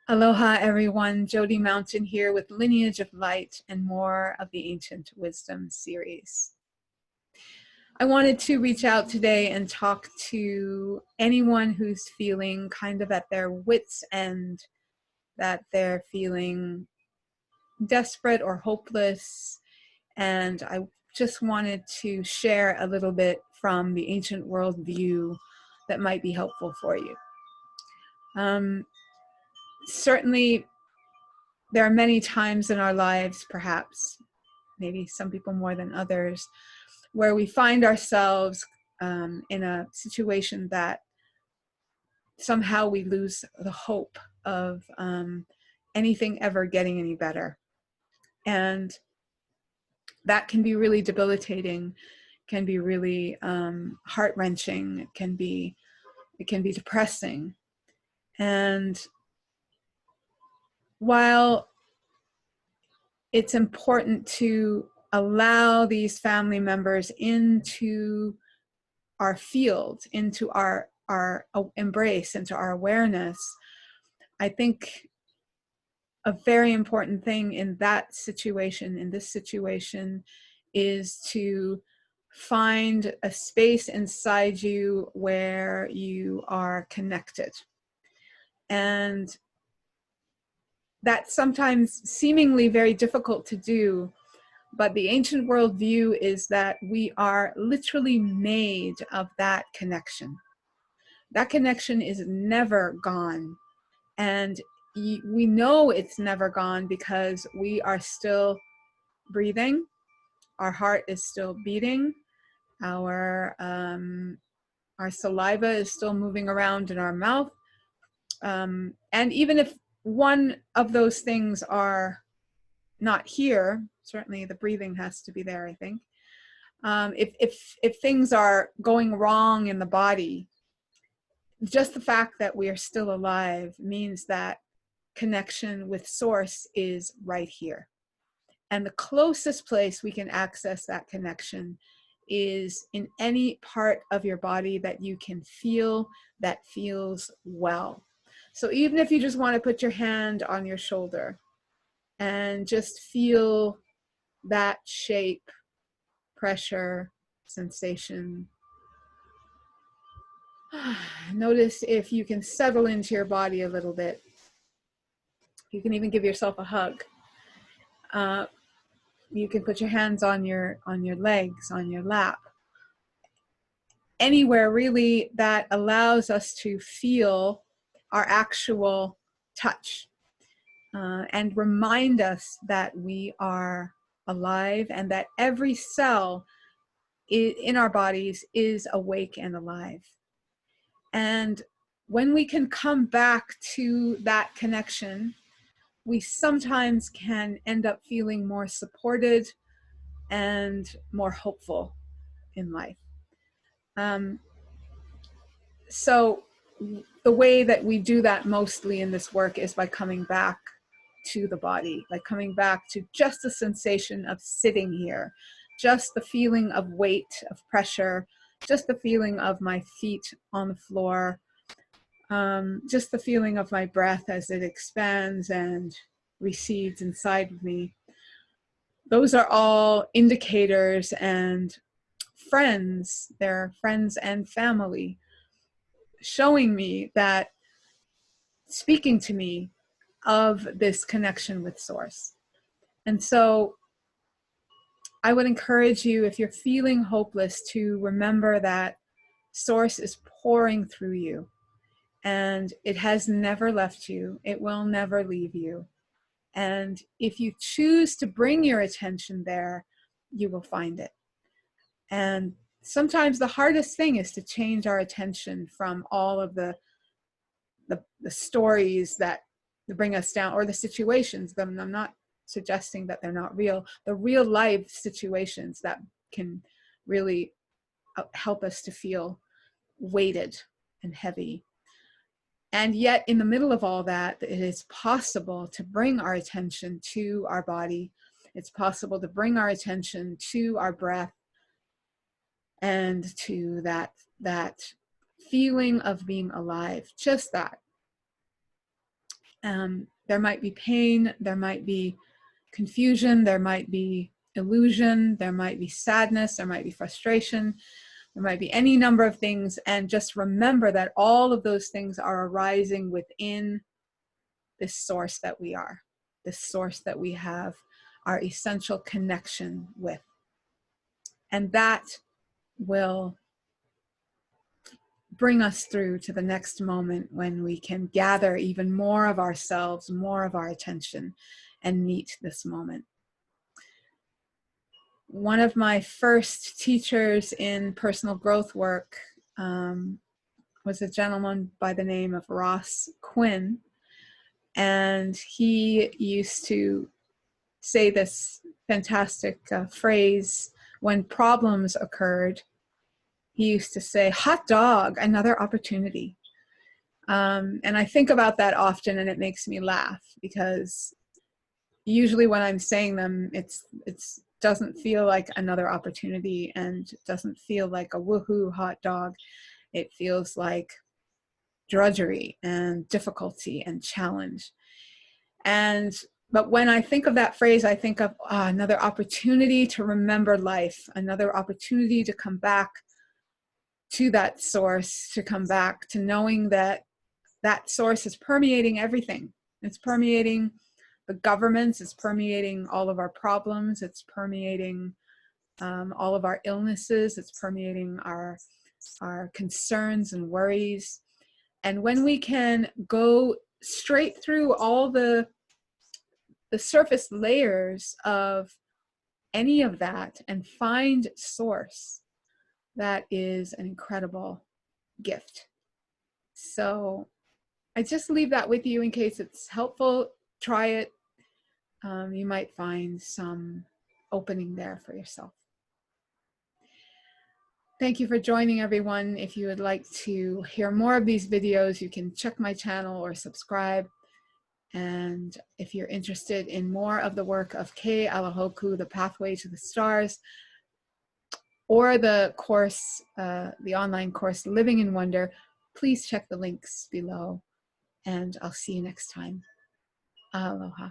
Aloha everyone, Jody Mountain here with Lineage of Light and more of the Ancient Wisdom series. I wanted to reach out today and talk to anyone who's feeling kind of at their wits' end, that they're feeling desperate or hopeless. And I just wanted to share a little bit from the ancient world view that might be helpful for you. Certainly, there are many times in our lives, perhaps, maybe some people more than others, where we find ourselves in a situation that somehow we lose the hope of anything ever getting any better. And that can be really debilitating, can be really heart-wrenching, it can be depressing. And while it's important to allow these family members into our field, into our embrace, into our awareness, I think a very important thing in that situation, in this situation, is to find a space inside you where you are connected. And that's sometimes seemingly very difficult to do, but the ancient worldview is that we are literally made of that connection. That connection is never gone. And we know it's never gone because we are still breathing. Our heart is still beating. Our saliva is still moving around in our mouth. And even if one of those things are not here, certainly the breathing has to be there, I think. If things are going wrong in the body, just the fact that we are still alive means that connection with source is right here. And the closest place we can access that connection is in any part of your body that you can feel, that feels well. So even if you just want to put your hand on your shoulder and just feel that shape, pressure, sensation. Notice if you can settle into your body a little bit. You can even give yourself a hug. You can put your hands on your legs, on your lap. Anywhere really that allows us to feel our actual touch and remind us that we are alive and that every cell in our bodies is awake and alive. And when we can come back to that connection, we sometimes can end up feeling more supported and more hopeful in life. So the way that we do that mostly in this work is by coming back to the body, like coming back to just the sensation of sitting here, just the feeling of weight, of pressure, just the feeling of my feet on the floor, just the feeling of my breath as it expands and recedes inside of me. Those are all indicators and friends, they're friends and family, showing me that, speaking to me of this connection with source. And so I would encourage you, if you're feeling hopeless, to remember that source is pouring through you and it has never left you. It will never leave you. And if you choose to bring your attention there, you will find it. And sometimes the hardest thing is to change our attention from all of the stories that bring us down, or the situations. I'm not suggesting that they're not real. The real life situations that can really help us to feel weighted and heavy. And yet in the middle of all that, it is possible to bring our attention to our body. It's possible to bring our attention to our breath and to that feeling of being alive, just that. There might be pain, there might be confusion, there might be illusion, there might be sadness, there might be frustration, there might be any number of things. And just remember that all of those things are arising within this source that we are, this source that we have our essential connection with. And that will bring us through to the next moment when we can gather even more of ourselves, more of our attention, and meet this moment. One of my first teachers in personal growth work was a gentleman by the name of Ross Quinn. And he used to say this fantastic phrase when problems occurred. He used to say, "Hot dog, another opportunity." And I think about that often, and it makes me laugh, because usually when I'm saying them, it's doesn't feel like another opportunity, and doesn't feel like a woohoo hot dog. It feels like drudgery and difficulty and challenge. But when I think of that phrase, I think of another opportunity to remember life, another opportunity to come back to that source, to come back to knowing that that source is permeating everything. It's permeating the governments, it's permeating all of our problems, it's permeating all of our illnesses, it's permeating our concerns and worries. And when we can go straight through all the surface layers of any of that and find source, that is an incredible gift. So I just leave that with you in case it's helpful. Try it. You might find some opening there for yourself. Thank you for joining, everyone. If you would like to hear more of these videos, you can check my channel or subscribe. And if you're interested in more of the work of Kay Alahoku, The Pathway to the Stars, or the course, the online course, Living in Wonder, please check the links below. And I'll see you next time. Aloha.